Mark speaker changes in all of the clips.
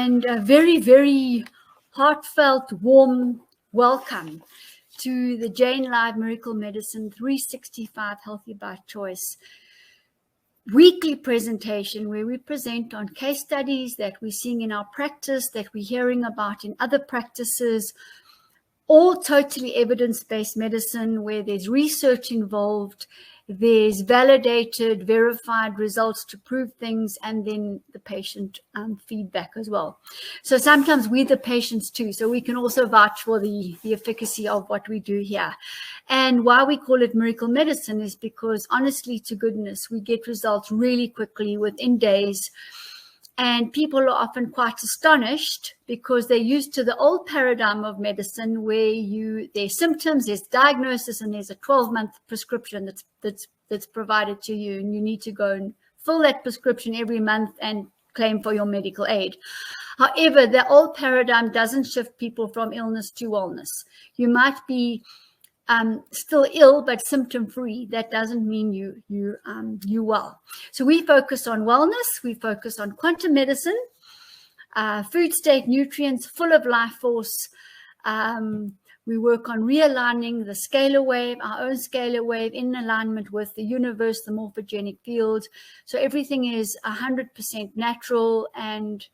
Speaker 1: and a very, very heartfelt, warm welcome to the Jane Live Miracle Medicine 365 Healthy by Choice weekly presentation, where we present on case studies that we're seeing in our practice, that we're hearing about in other practices, all totally evidence-based medicine where there's research involved, there's validated, verified results to prove things, and then the patient feedback as well. So sometimes we're the patients too, so we can also vouch for the efficacy of what we do here. And why we call it miracle medicine is because, honestly to goodness, we get results really quickly within days. And people are often quite astonished because they're used to the old paradigm of medicine where there's symptoms, there's diagnosis, and there's a 12-month prescription that's provided to you, and you need to go and fill that prescription every month and claim for your medical aid. However, the old paradigm doesn't shift people from illness to wellness. You might be still ill but symptom-free. That doesn't mean you well. So we focus on wellness. We focus on quantum medicine, food state nutrients, full of life force. We work on realigning the scalar wave, our own scalar wave, in alignment with the universe, the morphogenic field. So everything is 100% natural and,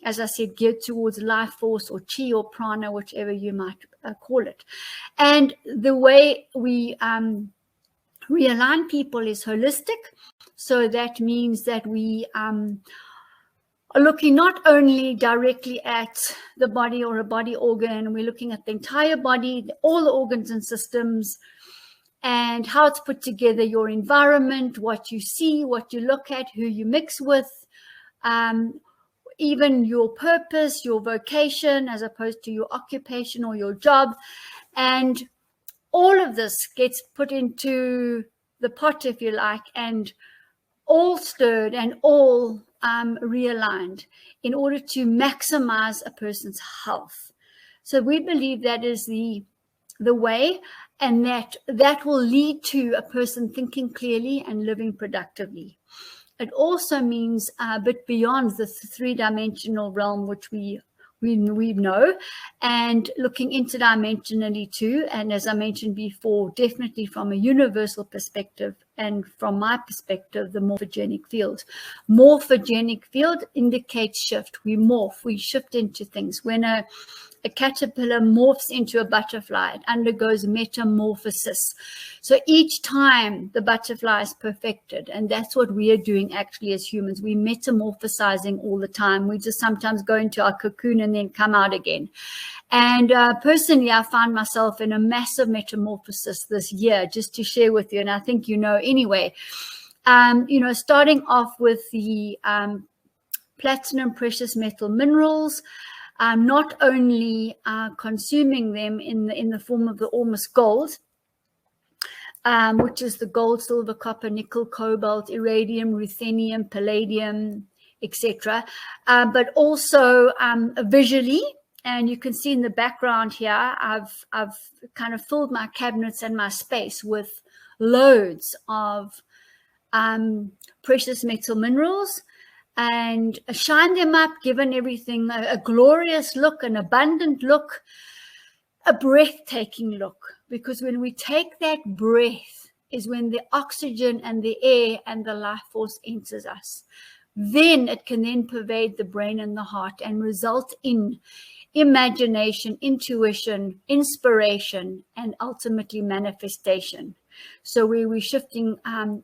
Speaker 1: as I said, geared towards life force or chi or prana, whichever you might call it. And the way we realign people is holistic. So that means that we are looking not only directly at the body or a body organ, we're looking at the entire body, all the organs and systems, and how it's put together, your environment, what you see, what you look at, who you mix with, even your purpose, your vocation, as opposed to your occupation or your job. And all of this gets put into the pot, if you like, and all stirred and all realigned in order to maximize a person's health. So we believe that is the way, and that will lead to a person thinking clearly and living productively. It also means a bit beyond the three-dimensional realm, which we know, and looking interdimensionally too. And as I mentioned before, definitely from a universal perspective, and from my perspective, the morphogenic field. Morphogenic field indicates shift. We morph, we shift into things. When a caterpillar morphs into a butterfly, it undergoes metamorphosis. So each time the butterfly is perfected, and that's what we are doing actually as humans. We're metamorphosizing all the time. We just sometimes go into our cocoon and then come out again. And personally, I found myself in a massive metamorphosis this year, just to share with you, and I think you know anyway. Starting off with the platinum precious metal minerals, not only consuming them in the form of the Ormus Gold, which is the gold, silver, copper, nickel, cobalt, iridium, ruthenium, palladium, etc., but also visually. And you can see in the background here, I've kind of filled my cabinets and my space with loads of precious metal minerals, and shine them up, given everything a glorious look, an abundant look, a breathtaking look. Because when we take that breath is when the oxygen and the air and the life force enters us. Then it can then pervade the brain and the heart and result in imagination, intuition, inspiration, and ultimately manifestation. So we're shifting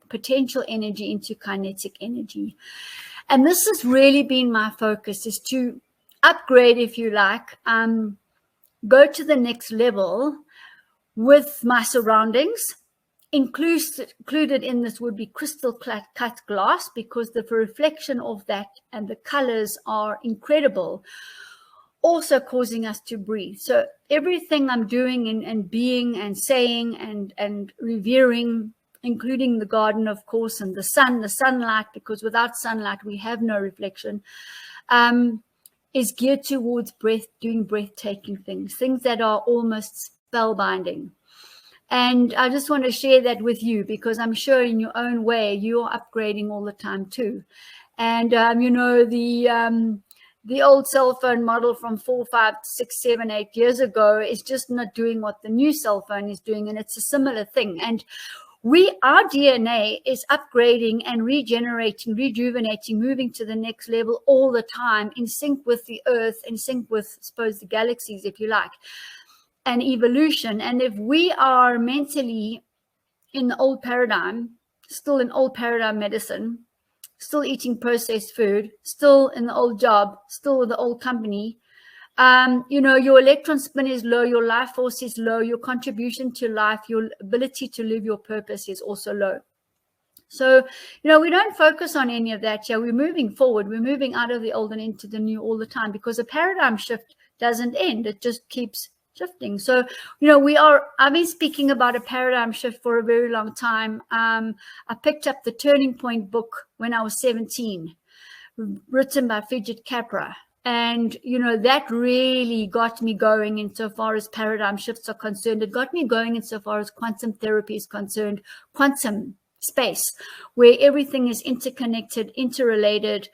Speaker 1: potential energy into kinetic energy. And this has really been my focus, is to upgrade, if you like, go to the next level with my surroundings. Included in this would be crystal cut glass, because the reflection of that and the colors are incredible, also causing us to breathe. So everything I'm doing and being and saying and revering, including the garden, of course, and the sunlight, because without sunlight we have no reflection, is geared towards doing breathtaking things that are almost spellbinding. And I just want to share that with you, because I'm sure in your own way you're upgrading all the time too. And the old cell phone model from 4, 5, 6, 7, 8 years ago is just not doing what the new cell phone is doing. And it's a similar thing. And our DNA is upgrading and regenerating, rejuvenating, moving to the next level all the time, in sync with the earth, in sync with, I suppose, the galaxies, if you like, and evolution. And if we are mentally in the old paradigm, still in old paradigm medicine, still eating processed food, still in the old job, still with the old company, your electron spin is low, your life force is low, your contribution to life, your ability to live your purpose is also low. So, we don't focus on any of that. Yeah, we're moving forward. We're moving out of the old and into the new all the time, because a paradigm shift doesn't end. It just keeps shifting. So, I've been speaking about a paradigm shift for a very long time. I picked up the Turning Point book when I was 17, written by Fidget Capra. And, that really got me going insofar as paradigm shifts are concerned. It got me going insofar as quantum therapy is concerned, quantum space, where everything is interconnected, interrelated,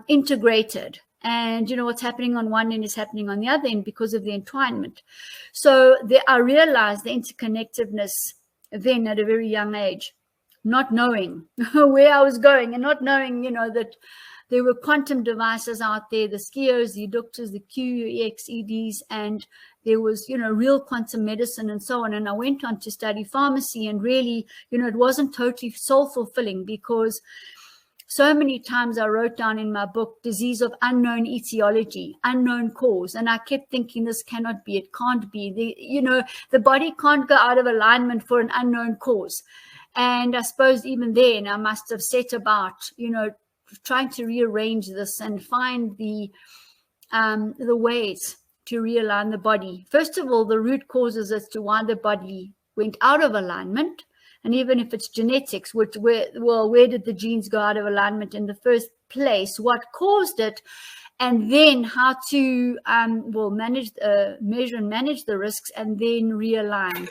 Speaker 1: integrated. And, what's happening on one end is happening on the other end because of the entwinement. So I realized the interconnectedness then at a very young age, not knowing where I was going and not knowing, that there were quantum devices out there, the skios, the adductors, the QEXEDs, and there was, real quantum medicine and so on. And I went on to study pharmacy, and really, it wasn't totally soul-fulfilling, because so many times I wrote down in my book, disease of unknown etiology, unknown cause. And I kept thinking, this cannot be, it can't be. The body can't go out of alignment for an unknown cause. And I suppose even then I must have set about, trying to rearrange this and find the ways to realign the body. First of all, the root causes as to why the body went out of alignment. And even if it's genetics, where did the genes go out of alignment in the first place? What caused it? And then how to measure and manage the risks, and then realign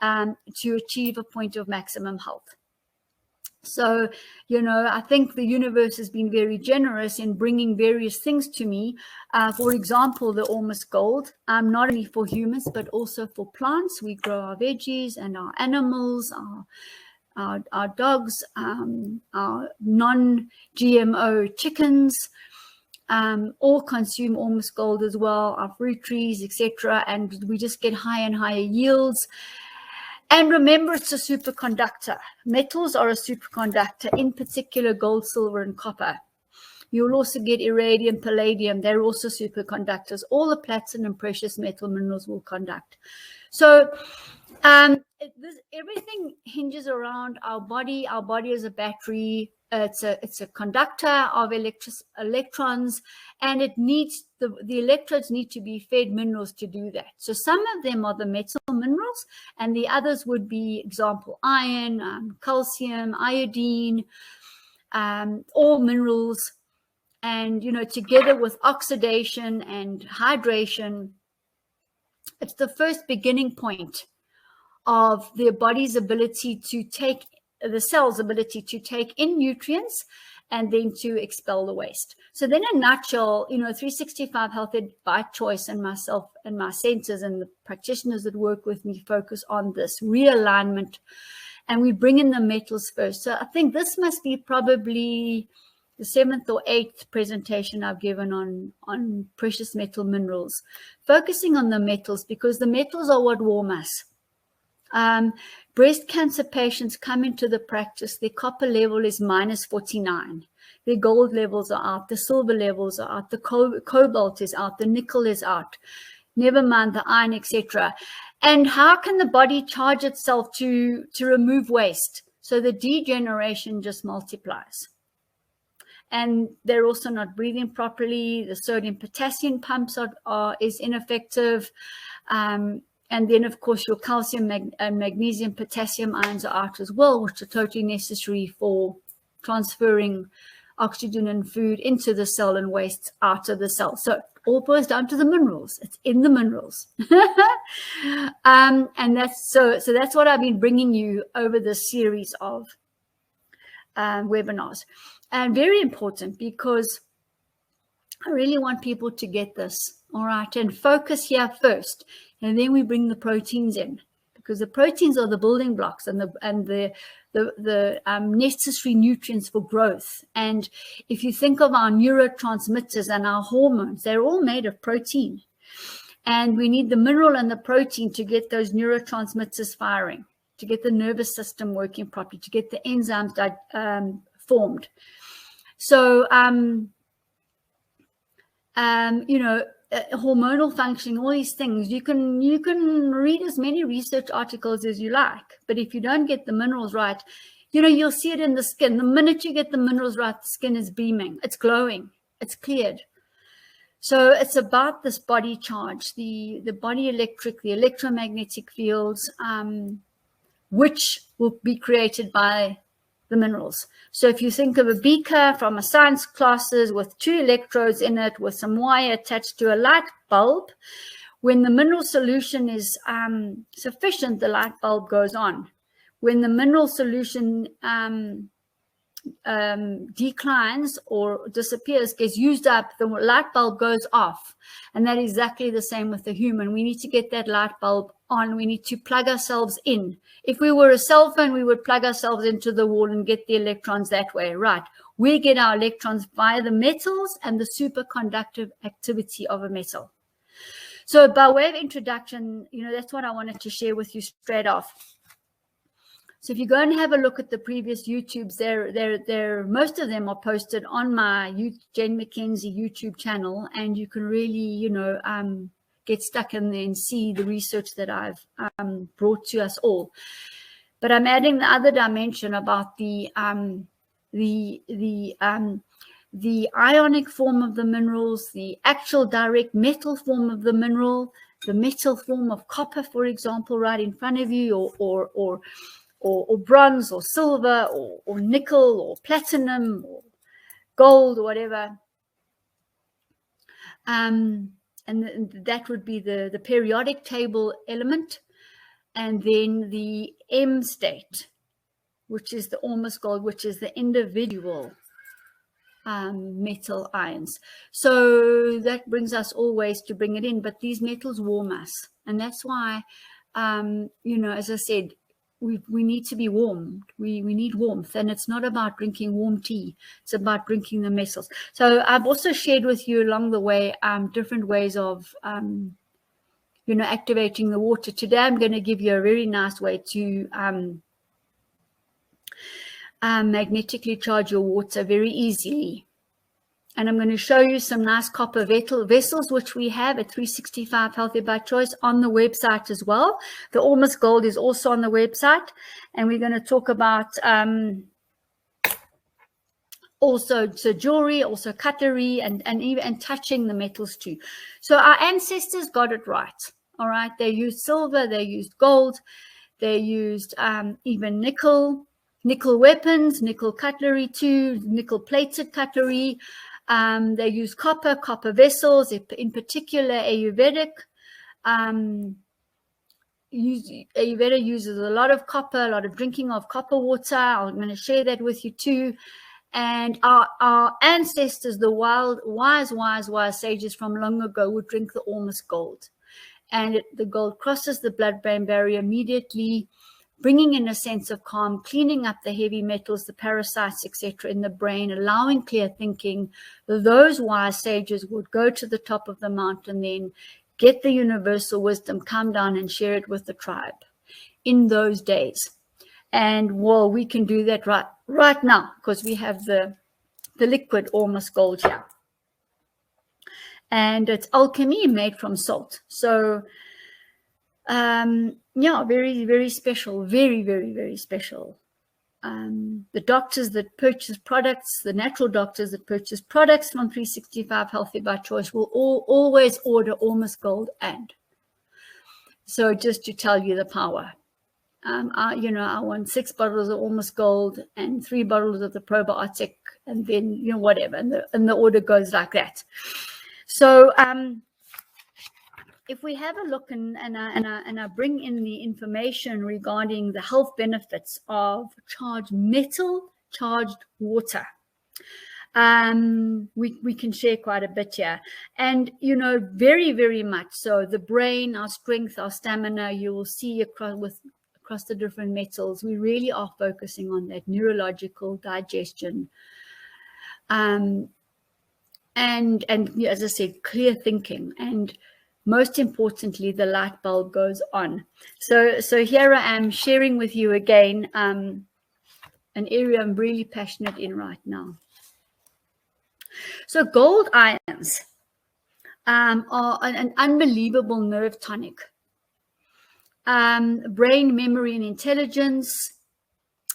Speaker 1: to achieve a point of maximum health. So, I think the universe has been very generous in bringing various things to me. For example, the Ormus Gold, not only for humans, but also for plants. We grow our veggies and our animals, our dogs, our non-GMO chickens, all consume Ormus Gold as well, our fruit trees, etc. And we just get higher and higher yields. And remember, it's a superconductor. Metals are a superconductor, in particular gold, silver, and copper. You'll also get iridium, palladium. They're also superconductors. All the platinum and precious metal minerals will conduct. So everything hinges around our body. Our body is a battery. It's a conductor of electrons, and it needs the electrodes need to be fed minerals to do that. So some of them are the metal minerals, and the others would be, example, iron, calcium, iodine, all minerals. And together with oxidation and hydration, it's the first beginning point of the body's ability to take, the cell's ability to take in nutrients and then to expel the waste. So then, in a nutshell, 365 Health by choice, and myself and my centers and the practitioners that work with me focus on this realignment, and we bring in the metals first. So I think this must be probably the 7th or 8th presentation I've given on precious metal minerals, focusing on the metals, because the metals are what warm us. Breast cancer patients come into the practice, their copper level is -49. Their gold levels are out, the silver levels are out, the cobalt is out, the nickel is out, never mind the iron, etc. And how can the body charge itself to remove waste? So the degeneration just multiplies. And they're also not breathing properly. The sodium potassium pumps is ineffective. And then, of course, your calcium and magnesium, potassium ions are out as well, which are totally necessary for transferring oxygen and food into the cell and waste out of the cell. So it all boils down to the minerals. It's in the minerals. And that's what I've been bringing you over this series of webinars. And very important, because I really want people to get this, all right, and focus here first, and then we bring the proteins in, because the proteins are the building blocks and the necessary nutrients for growth. And if you think of our neurotransmitters and our hormones, they're all made of protein, and we need the mineral and the protein to get those neurotransmitters firing, to get the nervous system working properly, to get the enzymes formed. So you know, hormonal functioning, all these things, you can read as many research articles as you like, but if you don't get the minerals right, you know, you'll see it in the skin. The minute you get the minerals right, the skin is beaming, it's glowing, it's cleared. So it's about this body charge, the body electric, the electromagnetic fields, which will be created by the minerals. So if you think of a beaker from a science classes with 2 electrodes in it with some wire attached to a light bulb, when the mineral solution is sufficient, the light bulb goes on. When the mineral solution declines or disappears, gets used up, the light bulb goes off. And that is exactly the same with the human. We need to get that light bulb on. We need to plug ourselves in. If we were a cell phone, we would plug ourselves into the wall and get the electrons that way, right? We get our electrons via the metals and the superconductive activity of a metal. So by way of introduction, you know, that's what I wanted to share with you straight off. So if you go and have a look at the previous YouTubes, most of them are posted on my Jane Mackenzie YouTube channel, and you can really, you know, get stuck in there and see the research that I've brought to us all. But I'm adding the other dimension about the ionic form of the minerals, the actual direct metal form of the mineral, the metal form of copper, for example, right in front of you, or bronze or silver or nickel or platinum or gold or whatever. And that would be the periodic table element. And then the M state, which is the Ormus Gold, which is the individual metal ions. So that brings us always to bring it in, but these metals warm us. And that's why, you know, as I said, we need to be warmed. We need warmth, and it's not about drinking warm tea. It's about drinking the metals. So I've also shared with you along the way different ways of, you know, activating the water. Today I'm going to give you a very nice way to magnetically charge your water very easily. And I'm going to show you some nice copper vessels, which we have at 365 Healthy by Choice on the website as well. The Ormus Gold is also on the website. And we're going to talk about also jewelry, also cutlery, and even touching the metals too. So our ancestors got it right. All right. They used silver, they used gold, they used even nickel weapons, nickel cutlery too, nickel plated cutlery. They use copper vessels, in particular Ayurveda uses a lot of copper, a lot of drinking of copper water. I'm going to share that with you too. And our ancestors, the wise sages from long ago, would drink the Ormus Gold. And the gold crosses the blood-brain barrier immediately, bringing in a sense of calm, cleaning up the heavy metals, the parasites, etc. in the brain, allowing clear thinking. Those wise sages would go to the top of the mountain, then get the universal wisdom, come down and share it with the tribe in those days. And well, we can do that right now because we have the liquid Ormus Gold here. And it's alchemy made from salt. So yeah, very, very special, very, very, very special. The doctors that purchase products, the natural doctors that purchase products from 365 Healthy by Choice will always order Ormus Gold. And so just to tell you the power, I want 6 bottles of Ormus Gold and 3 bottles of the probiotic, and then, whatever. And the order goes like that. So, if we have a look and I bring in the information regarding the health benefits of charged water. We can share quite a bit here. And, you know, very, very much so. The brain, our strength, our stamina, you will see across the different metals, we really are focusing on that neurological digestion. And as I said, clear thinking. And most importantly, the light bulb goes on. So here I am sharing with you again an area I'm really passionate in right now. So gold ions are an unbelievable nerve tonic. Brain, memory, and intelligence,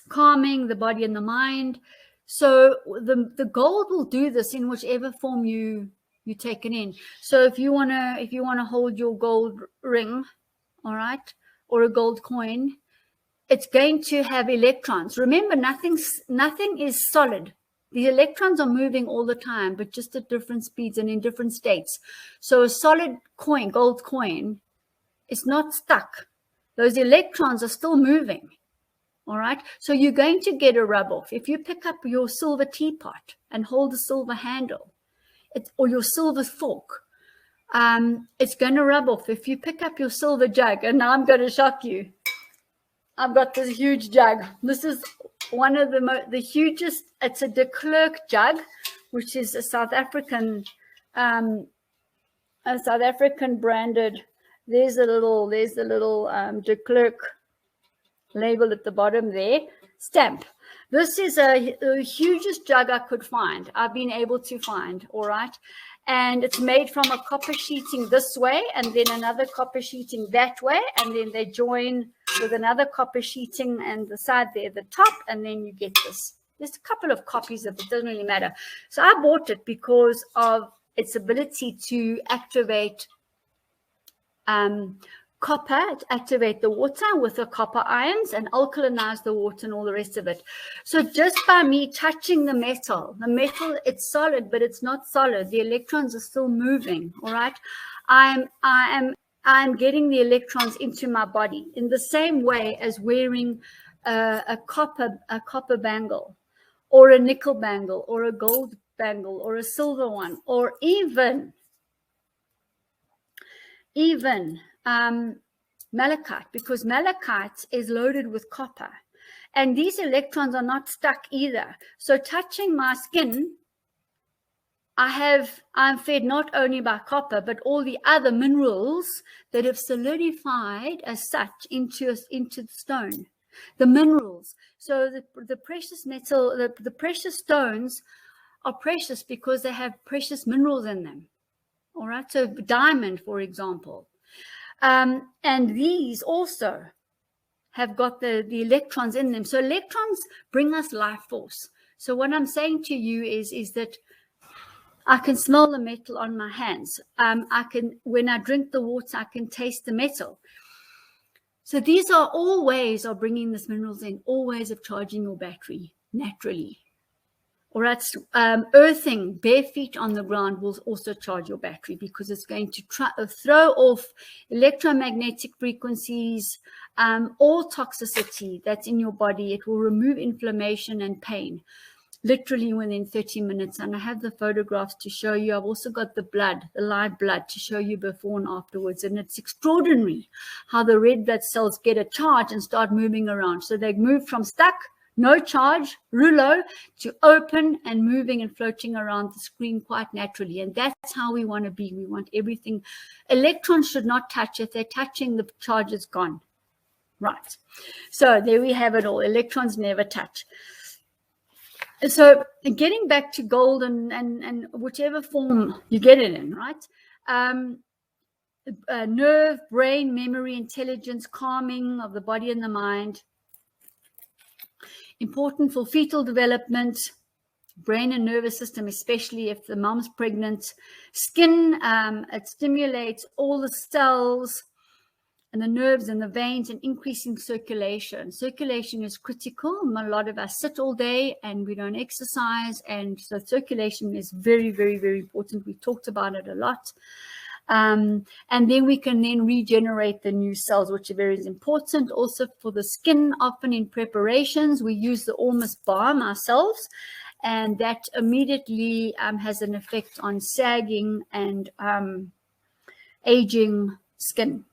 Speaker 1: calming the body and the mind. So the gold will do this in whichever form you take it in. So if you wanna hold your gold ring, all right, or a gold coin, it's going to have electrons. Remember, nothing is solid. The electrons are moving all the time, but just at different speeds and in different states. So a solid coin, gold coin, is not stuck. Those electrons are still moving. All right. So you're going to get a rub off. If you pick up your silver teapot and hold the silver handle, or your silver fork, it's going to rub off. If you pick up your silver jug, and now I'm going to shock you. I've got this huge jug. This is one of the hugest. It's a de Klerk jug, which is a South African branded. There's the little de Klerk label at the bottom there, stamp. This is the hugest jug I could find. I've been able to find, all right. And it's made from a copper sheeting this way, and then another copper sheeting that way, and then they join with another copper sheeting and the side there, the top, and then you get this. There's a couple of copies of it, doesn't really matter. So I bought it because of its ability to activate copper, activate the water with the copper ions and alkalinize the water and all the rest of it. So just by me touching the metal, it's solid, but it's not solid. The electrons are still moving. All right. I'm getting the electrons into my body in the same way as wearing a copper bangle, or a nickel bangle, or a gold bangle, or a silver one, or even malachite, because malachite is loaded with copper, and these electrons are not stuck either. So touching my skin, I'm fed not only by copper, but all the other minerals that have solidified as such into the stone, the minerals. So the precious metal, the precious stones are precious because they have precious minerals in them. All right. So diamond, for example. And these also have got the electrons in them. So electrons bring us life force. So what I'm saying to you is that I can smell the metal on my hands. When I drink the water, I can taste the metal. So these are all ways of bringing these minerals in, all ways of charging your battery naturally. All right, earthing bare feet on the ground will also charge your battery, because it's going to throw off electromagnetic frequencies, all toxicity that's in your body. It will remove inflammation and pain, literally within 30 minutes. And I have the photographs to show you. I've also got the blood, the live blood, to show you before and afterwards. And it's extraordinary how the red blood cells get a charge and start moving around. So they move from stuck, no charge, rouleau, to open and moving and floating around the screen quite naturally. And that's how we want to be. We want everything. Electrons should not touch. If they're touching, the charge is gone. Right. So there we have it all. Electrons never touch. So getting back to gold and whichever form you get it in, right? Nerve, brain, memory, intelligence, calming of the body and the mind. Important for fetal development, brain and nervous system, especially if the mom's pregnant. Skin, it stimulates all the cells and the nerves and the veins, and increasing circulation. Circulation is critical. A lot of us sit all day and we don't exercise, and so circulation is very, very, very important. We talked about it a lot. And then we can then regenerate the new cells, which are very important. Also for the skin, often in preparations, we use the Ormus balm ourselves, and that immediately has an effect on sagging and aging skin.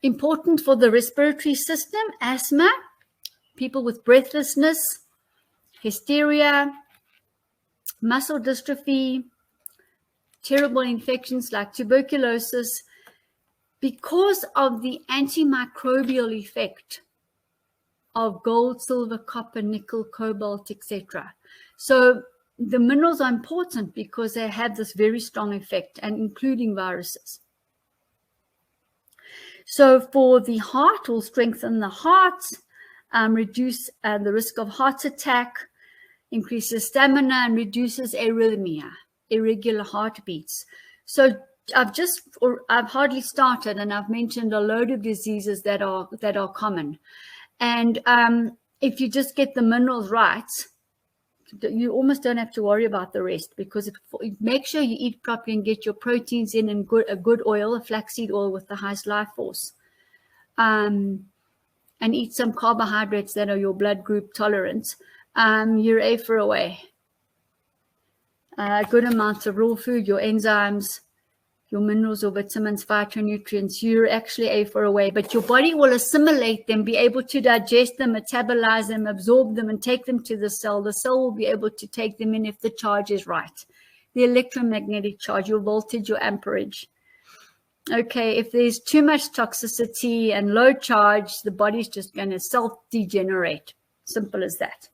Speaker 1: Important for the respiratory system: asthma, people with breathlessness, hysteria, muscle dystrophy, terrible infections like tuberculosis, because of the antimicrobial effect of gold, silver, copper, nickel, cobalt, etc. So the minerals are important because they have this very strong effect, and including viruses. So for the heart, will strengthen the heart, reduce the risk of heart attack, increases stamina, and reduces arrhythmia, irregular heartbeats. So I've hardly started, and I've mentioned a load of diseases that are common. And if you just get the minerals right, you almost don't have to worry about the rest, because make sure you eat properly and get your proteins in, and a good oil, a flaxseed oil with the highest life force. And eat some carbohydrates that are your blood group tolerant. You're A for away. Good amounts of raw food, your enzymes, your minerals or vitamins, phytonutrients, you're actually A for away. But your body will assimilate them, be able to digest them, metabolize them, absorb them, and take them to the cell. The cell will be able to take them in if the charge is right. The electromagnetic charge, your voltage, your amperage. Okay, if there's too much toxicity and low charge, the body's just going to self-degenerate. Simple as that.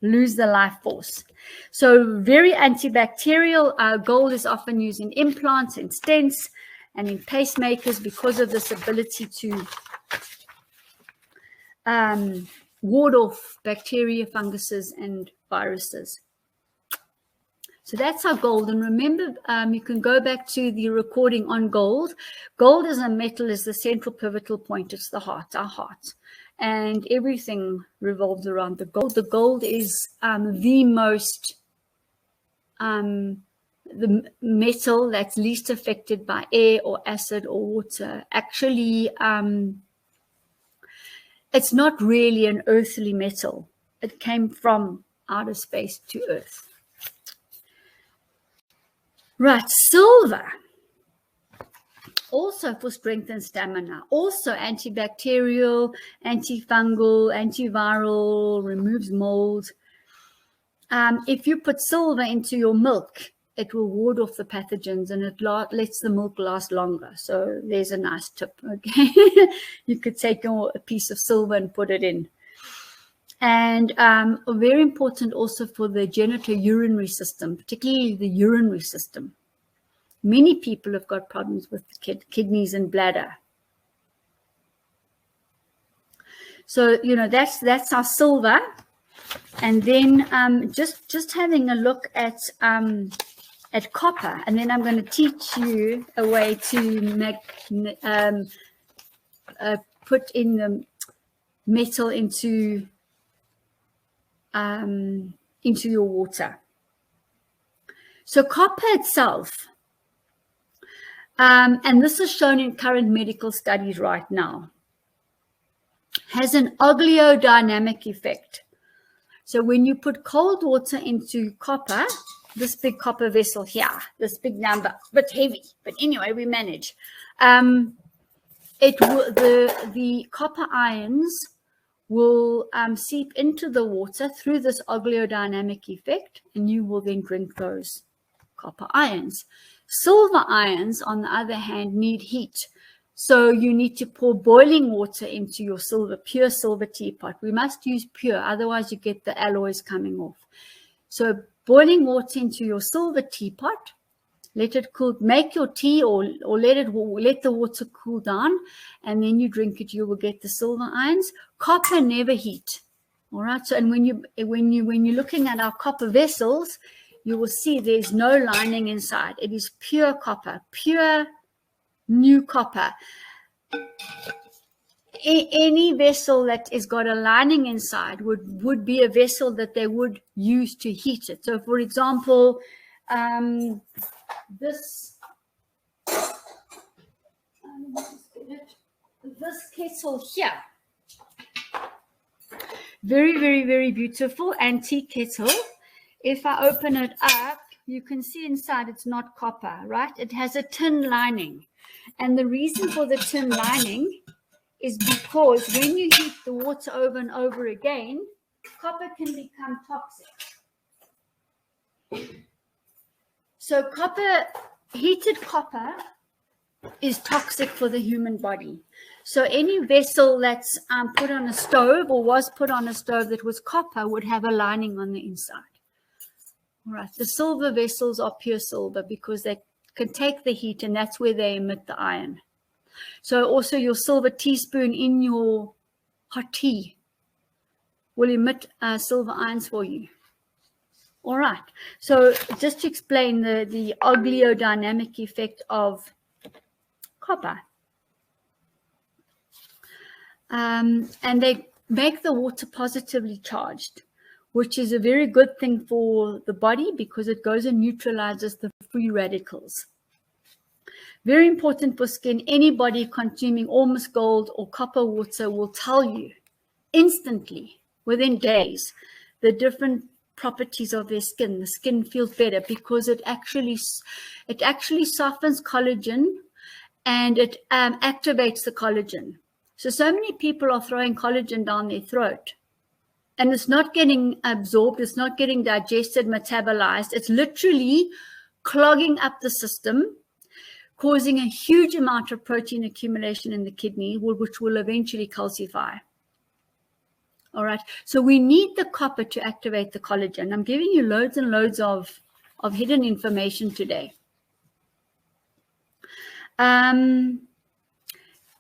Speaker 1: Lose the life force. So very antibacterial. Gold is often used in implants, in stents, and in pacemakers because of this ability to ward off bacteria, funguses, and viruses. So that's our gold. And remember, you can go back to the recording on gold. Gold as a metal is the central pivotal point. It's the heart, our heart. And everything revolves around the gold. The gold is the most, the metal that's least affected by air or acid or water. Actually, it's not really an earthly metal. It came from outer space to Earth. Right, silver. Also for strength and stamina, also antibacterial, antifungal, antiviral, removes mold. If you put silver into your milk, it will ward off the pathogens, and it lets the milk last longer. So there's a nice tip, okay? You could take a piece of silver and put it in. And very important also for the genitourinary system, particularly the urinary system. Many people have got problems with the kidneys and bladder. So, you know, that's our silver. And then just having a look at copper. And then I'm going to teach you a way to put in the metal into your water. So copper itself, and this is shown in current medical studies right now, has an oligodynamic effect. So when you put cold water into copper, this big copper vessel here, this big number, a bit heavy, but anyway, we manage. The copper ions will seep into the water through this oligodynamic effect, and you will then drink those copper ions. Silver ions, on the other hand, need heat. So you need to pour boiling water into your pure silver teapot. We must use pure, otherwise you get the alloys coming off. So boiling water into your silver teapot, let it cool, make your tea, or let the water cool down, and then you drink it. You will get the silver ions. Copper never heat. All right. So, and when you're looking at our copper vessels, you will see there's no lining inside. It is pure copper, pure new copper. Any vessel that has got a lining inside would be a vessel that they would use to heat it. So, for example, this kettle here, Very, very, very beautiful antique kettle. If I open it up, you can see inside it's not copper, right? It has a tin lining. And the reason for the tin lining is because when you heat the water over and over again, copper can become toxic. So heated copper is toxic for the human body. So any vessel that's put on a stove or was put on a stove that was copper would have a lining on the inside. All right. The silver vessels are pure silver because they can take the heat, and that's where they emit the iron. So also your silver teaspoon in your hot tea will emit silver ions for you. All right. So just to explain the oleodynamic effect of copper. And they make the water positively charged, which is a very good thing for the body because it goes and neutralizes the free radicals. Very important for skin. Anybody consuming Ormus Gold or copper water will tell you instantly, within days, the different properties of their skin. The skin feels better because it actually softens collagen and it activates the collagen. So many people are throwing collagen down their throat and it's not getting absorbed, it's not getting digested, metabolized. It's literally clogging up the system, causing a huge amount of protein accumulation in the kidney, which will eventually calcify. All right, so we need the copper to activate the collagen. I'm giving you loads and loads of hidden information today.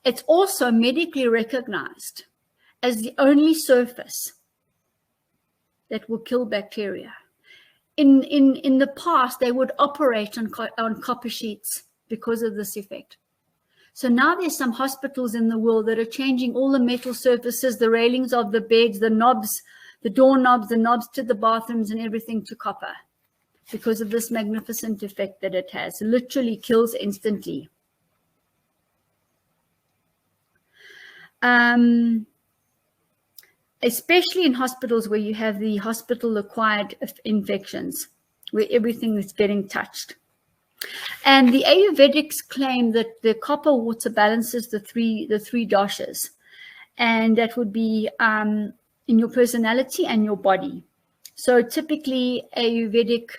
Speaker 1: It's also medically recognized as the only surface that will kill bacteria. In the past, they would operate on copper sheets because of this effect. So now there's some hospitals in the world that are changing all the metal surfaces, the railings of the beds, the knobs, the doorknobs, the knobs to the bathrooms and everything to copper because of this magnificent effect that it has. It literally kills instantly. Especially in hospitals where you have the hospital-acquired infections, where everything is getting touched. And the Ayurvedics claim that the copper water balances the three doshas, and that would be in your personality and your body. So typically Ayurvedic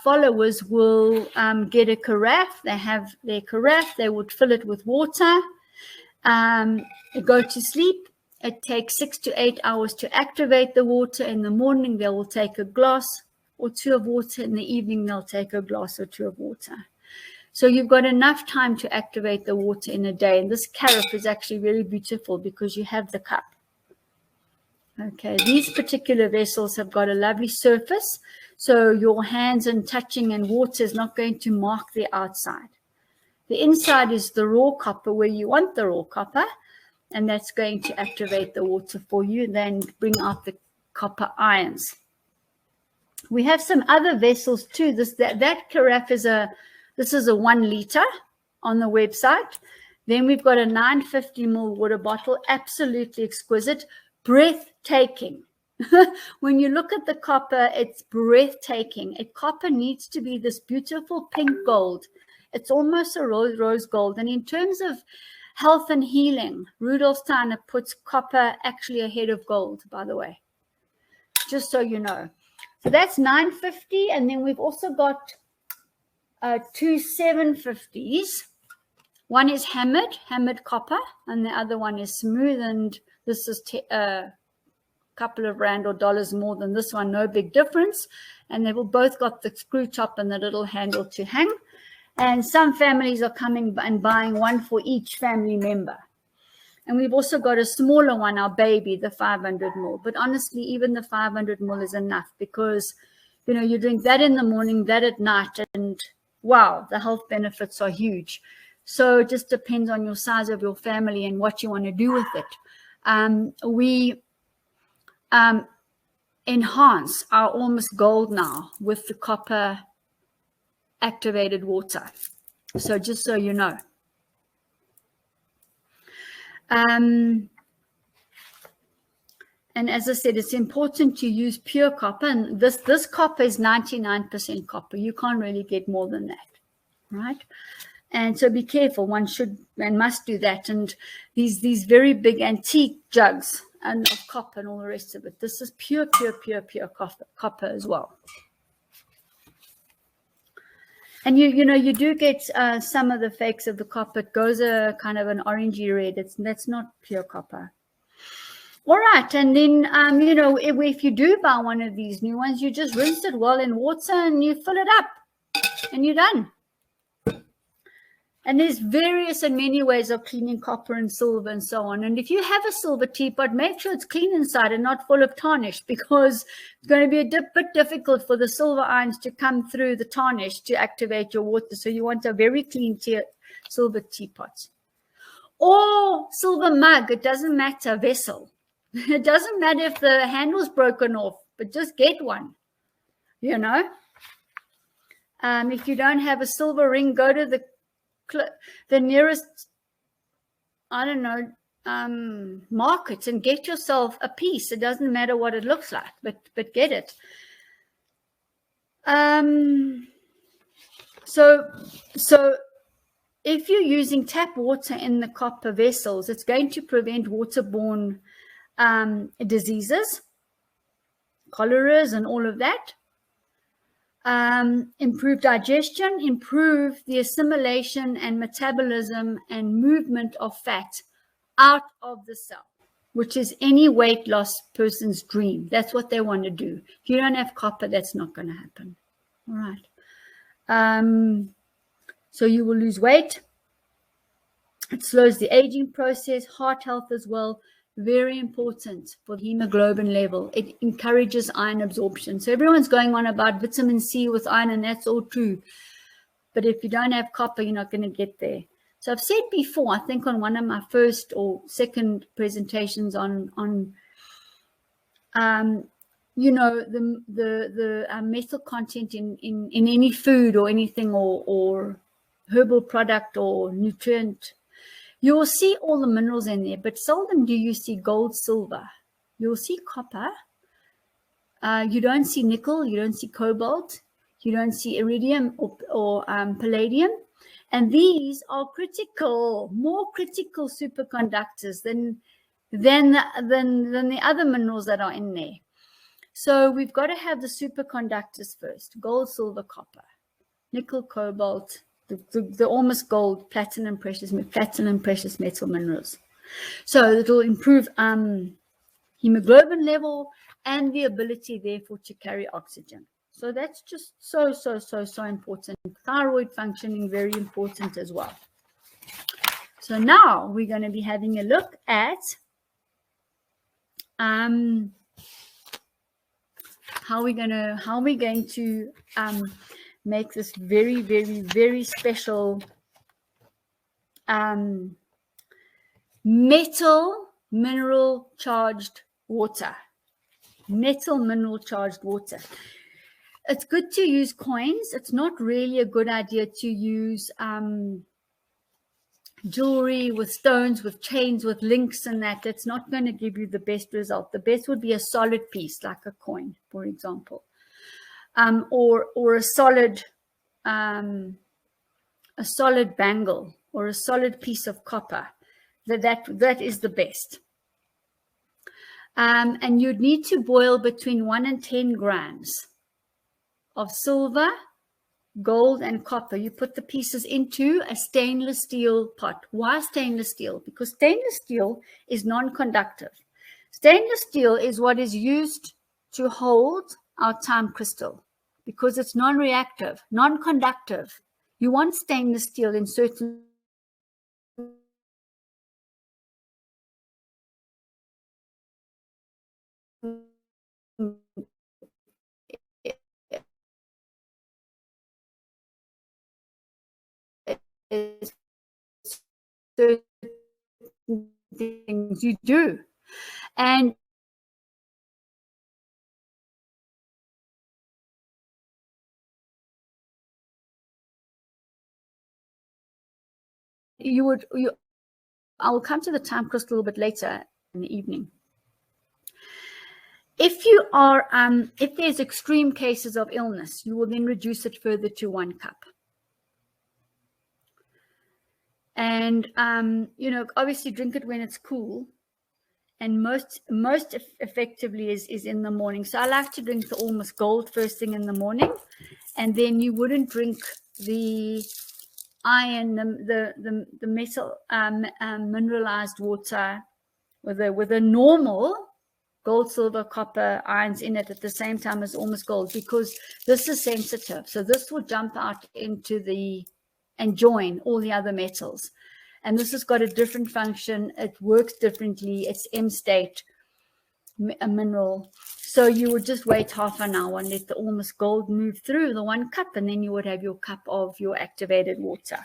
Speaker 1: followers will get a carafe. They have their carafe, they would fill it with water, go to sleep. It takes 6 to 8 hours to activate the water. In the morning, they will take a glass or two of water. In the evening, they'll take a glass or two of water. So you've got enough time to activate the water in a day. And this carafe is actually really beautiful because you have the cup. Okay, these particular vessels have got a lovely surface. So your hands and touching and water is not going to mark the outside. The inside is the raw copper where you want the raw copper. And that's going to activate the water for you and then bring out the copper ions. We have some other vessels too. That carafe is a 1 liter on the website. Then we've got a 950 ml water bottle, absolutely exquisite, breathtaking. When you look at the copper, it's breathtaking. Copper needs to be this beautiful pink gold. It's almost a rose gold. And in terms of health and healing, Rudolf Steiner puts copper actually ahead of gold, by the way, just so you know. So that's 950, and then we've also got 2 750s. One is hammered copper, and the other one is smooth, and this is a couple of rand or dollars more than this one, no big difference. And they've both got the screw top and the little handle to hang. And some families are coming and buying one for each family member. And we've also got a smaller one, our baby, the 500 ml. But honestly, even the 500 ml is enough because, you know, you drink that in the morning, that at night, and wow, the health benefits are huge. So it just depends on your size of your family and what you want to do with it. We enhance our Ormus Gold now with the copper activated water. So just so you know. And as I said, it's important to use pure copper. And this copper is 99% copper. You can't really get more than that, right? And so be careful. One should and must do that. And these very big antique jugs and of copper and all the rest of it. This is pure copper as well. And you do get some of the fakes of the copper. It goes a kind of an orangey red. That's not pure copper. All right, and then if you do buy one of these new ones, you just rinse it well in water and you fill it up, and you're done. And there's various and many ways of cleaning copper and silver and so on. And if you have a silver teapot, make sure it's clean inside and not full of tarnish, because it's going to be a bit difficult for the silver ions to come through the tarnish to activate your water. So you want a very clean silver teapot. Or silver mug, it doesn't matter, vessel. It doesn't matter if the handle's broken off, but just get one, If you don't have a silver ring, go to the nearest, market and get yourself a piece. It doesn't matter what it looks like, but get it. So if you're using tap water in the copper vessels, it's going to prevent waterborne diseases, choleras and all of that. Improve digestion, improve the assimilation and metabolism and movement of fat out of the cell, which is any weight loss person's dream. That's what they want to do. If you don't have copper, that's not going to happen. All right. So you will lose weight. It slows the aging process, heart health as well. Very important for the hemoglobin level. It encourages iron absorption. So everyone's going on about vitamin C with iron, and that's all true. But if you don't have copper, you're not going to get there. So I've said before, I think on one of my first or second presentations on the metal content in any food or anything or herbal product or nutrient. You will see all the minerals in there, but seldom do you see gold, silver. You'll see copper. You don't see nickel. You don't see cobalt. You don't see iridium or palladium. And these are critical, more critical superconductors than the other minerals that are in there. So we've got to have the superconductors first: gold, silver, copper, nickel, cobalt, the Ormus Gold, platinum, precious metal minerals. So it'll improve hemoglobin level and the ability, therefore, to carry oxygen. So that's just so important. Thyroid functioning, very important as well. So now we're going to be having a look at how we're going to make this very special metal mineral charged water. It's good to use coins. It's not really a good idea to use jewelry with stones, with chains, with links and that. That's not going to give you the best result. The best would be a solid piece, like a coin, for example. Or a solid bangle or a solid piece of copper. That is the best. And you'd need to boil between 1 and 10 grams of silver, gold, and copper. You put the pieces into a stainless steel pot. Why stainless steel? Because stainless steel is non-conductive. Stainless steel is what is used to hold our time crystal, because it's non-reactive, non-conductive. You want stainless steel in certain things you do. And I will come to the time crystal a little bit later in the evening. If you are, if there's extreme cases of illness, you will then reduce it further to 1 cup. And, you know, obviously drink it when it's cool. And most effectively is in the morning. So I like to drink the Ormus Gold first thing in the morning. And then you wouldn't drink the iron, the metal mineralized water with a normal gold, silver, copper ions in it at the same time as Ormus Gold, because this is sensitive. So this will jump out into and join all the other metals. And this has got a different function. It works differently. It's M State, a mineral. So you would just wait half an hour and let the Ormus Gold move through the 1 cup, and then you would have your cup of your activated water.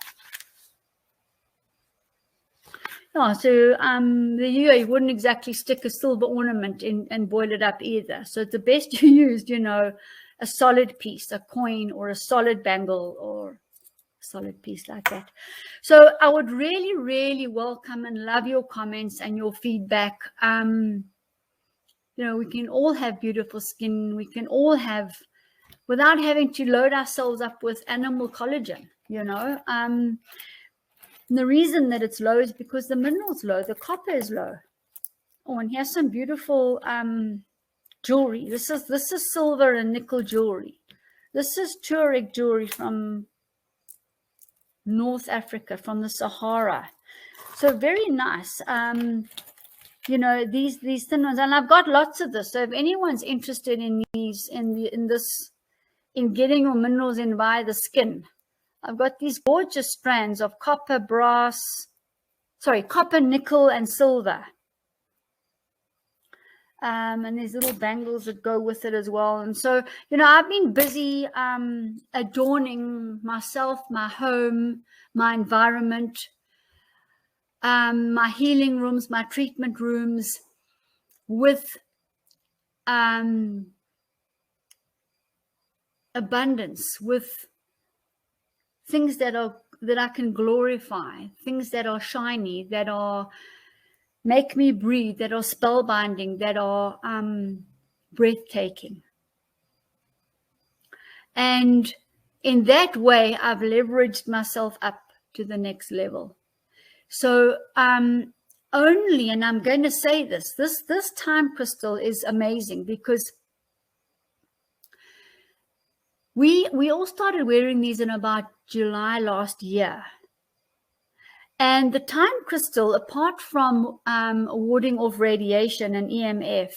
Speaker 1: Yeah, so you wouldn't exactly stick a silver ornament in and boil it up either. So it's the best you used, you know, a solid piece, a coin or a solid bangle or solid piece like that. So I would really, really welcome and love your comments and your feedback. You know, we can all have beautiful skin. We can all have, without having to load ourselves up with animal collagen, you know. And the reason that it's low is because the mineral's low, the copper is low. Oh, and here's some beautiful jewelry. This is silver and nickel jewelry. This is Tuareg jewelry from North Africa, from the Sahara. So very nice. You know, these thin ones, and I've got lots of this. So if anyone's interested in these, in getting your minerals in via the skin, I've got these gorgeous strands of copper, nickel, and silver. And there's little bangles that go with it as well. And so, you know, I've been busy adorning myself, my home, my environment, my healing rooms, my treatment rooms with abundance, with things that I can glorify, things that are shiny, that are make me breathe, that are spellbinding, that are breathtaking. And in that way, I've leveraged myself up to the next level. So only, and I'm going to say this time crystal is amazing, because we all started wearing these in about July last year. And the time crystal, apart from warding off radiation and EMF,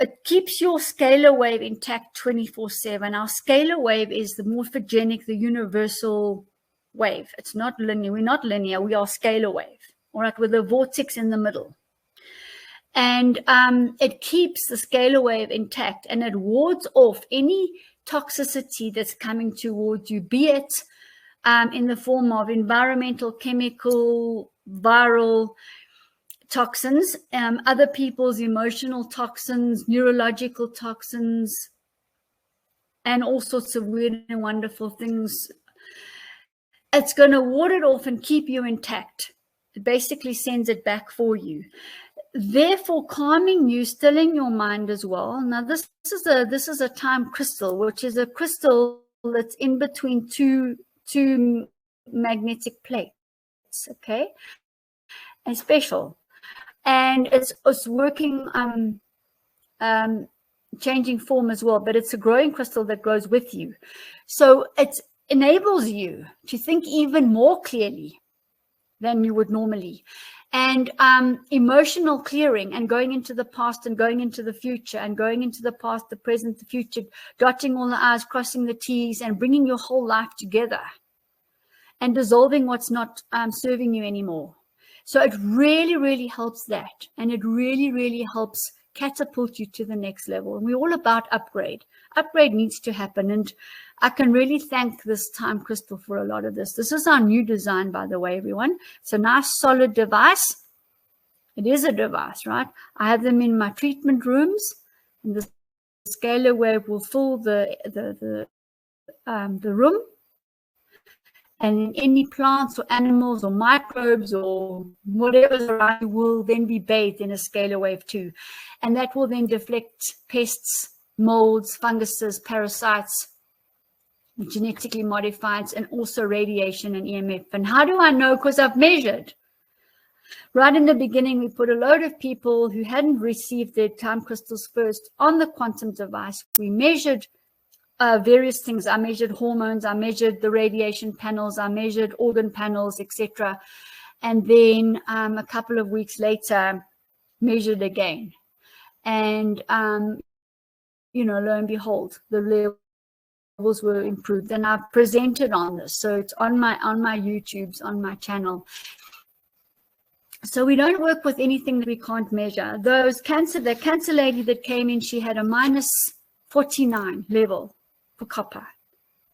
Speaker 1: it keeps your scalar wave intact 24/7. Our scalar wave is the morphogenic, the universal wave. It's not linear. We're not linear. We are scalar wave, all right, with a vortex in the middle. And it keeps the scalar wave intact, and it wards off any toxicity that's coming towards you, be it in the form of environmental, chemical, viral toxins, other people's emotional toxins, neurological toxins, and all sorts of weird and wonderful things. It's going to ward it off and keep you intact. It basically sends it back for you, therefore calming you, stilling your mind as well. Now this is a time crystal, which is a crystal that's in between two magnetic plates, okay, and special, and it's working changing form as well, but it's a growing crystal that grows with you. So it enables you to think even more clearly than you would normally, and emotional clearing, and going into the past and going into the future, and going into the past, the present, the future, dotting all the I's, crossing the T's, and bringing your whole life together and dissolving what's not serving you anymore. So it really, really helps that, and it really, really helps catapult you to the next level. And we're all about upgrade. Upgrade needs to happen, and I can really thank this time crystal for a lot of this. This is our new design, by the way, everyone. It's a nice solid device. It is a device, right? I have them in my treatment rooms, and the scalar wave will fill the room. And any plants or animals or microbes or whatever's around you will then be bathed in a scalar wave too. And that will then deflect pests, molds, funguses, parasites, genetically modified, and also radiation and EMF. And how do I know? Because I've measured. Right in the beginning, we put a load of people who hadn't received their time crystals first on the quantum device. We measured various things. I measured hormones, I measured the radiation panels, I measured organ panels, etc. And then a couple of weeks later, measured again. And, you know, lo and behold, the levels were improved. And I've presented on this. So it's on my YouTubes, on my channel. So we don't work with anything that we can't measure. The cancer lady that came in, she had a minus 49 level for copper.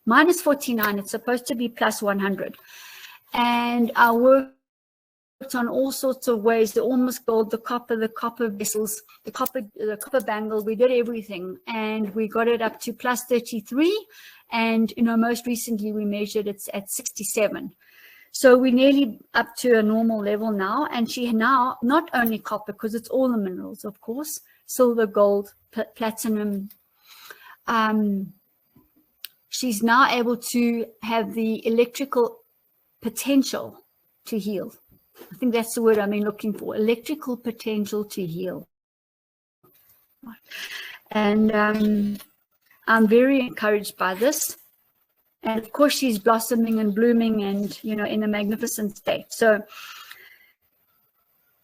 Speaker 1: Minus 49, it's supposed to be plus 100. And I worked on all sorts of ways, the Ormus Gold, the copper vessels, the copper bangle, we did everything. And we got it up to plus 33. And, you know, most recently we measured it's at 67. So we're nearly up to a normal level now. And she now, not only copper, because it's all the minerals, of course, silver, gold, platinum. She's now able to have the electrical potential to heal. I think that's the word I've been looking for, electrical potential to heal. And I'm very encouraged by this. And of course, she's blossoming and blooming and, you know, in a magnificent state. So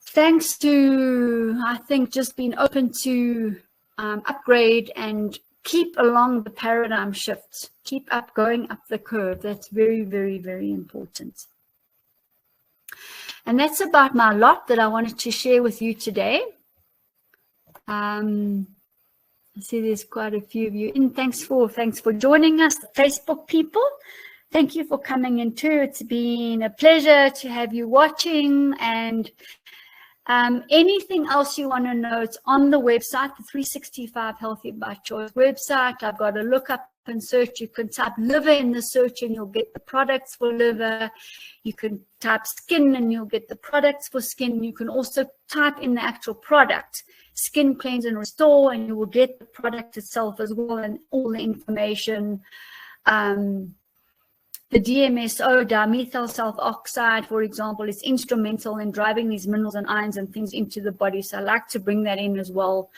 Speaker 1: thanks to, I think, just being open to upgrade and keep along the paradigm shifts, keep going up the curve. That's very, very, very important. And that's about my lot that I wanted to share with you today. I see there's quite a few of you. And thanks for joining us, the Facebook people. Thank you for coming in too. It's been a pleasure to have you watching. And anything else you want to know, it's on the website, the 365 Healthy by Choice website. I've got to look up and search. You can type liver in the search and you'll get the products for liver. You can type skin and you'll get the products for skin. You can also type in the actual product, skin cleanse and restore, and you will get the product itself as well and all the information. The DMSO, dimethyl sulfoxide, for example, is instrumental in driving these minerals and ions and things into the body. So I like to bring that in as well.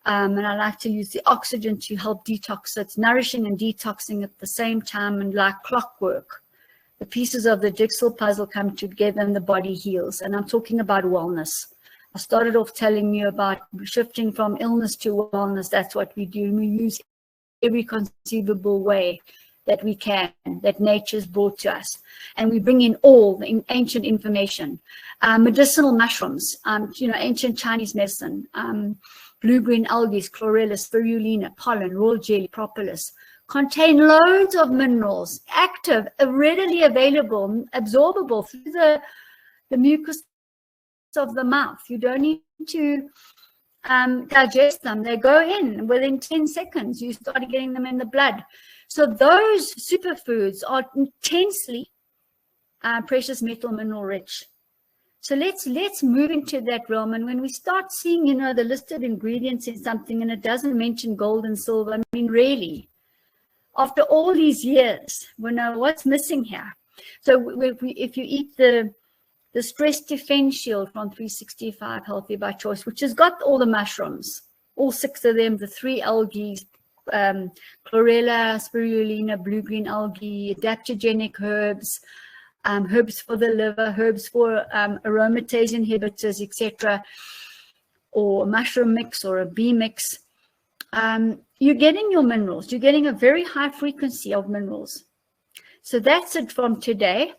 Speaker 1: And I like to use the oxygen to help detox. So it's nourishing and detoxing at the same time, and like clockwork. The pieces of the jigsaw puzzle come together and the body heals. And I'm talking about wellness. I started off telling you about shifting from illness to wellness. That's what we do. We use every conceivable way that we can, that nature's brought to us. And we bring in all the ancient information. Medicinal mushrooms, you know, ancient Chinese medicine, blue-green algae, chlorella, spirulina, pollen, raw jelly, propolis, contain loads of minerals, active, readily available, absorbable through the mucus of the mouth. You don't need to digest them. They go in within 10 seconds. You start getting them in the blood. So those superfoods are intensely precious metal mineral rich. So let's move into that realm. And when we start seeing, you know, the listed ingredients in something and it doesn't mention gold and silver, I mean, really, after all these years, we know what's missing here. So if you eat the Stress Defense Shield from 365 Healthy by Choice, which has got all the mushrooms, all 6 of them, the 3 algae, chlorella, spirulina, blue-green algae, adaptogenic herbs, herbs for the liver, herbs for aromatase inhibitors, etc., or a mushroom mix or a bee mix. You're getting your minerals. You're getting a very high frequency of minerals. So that's it from today.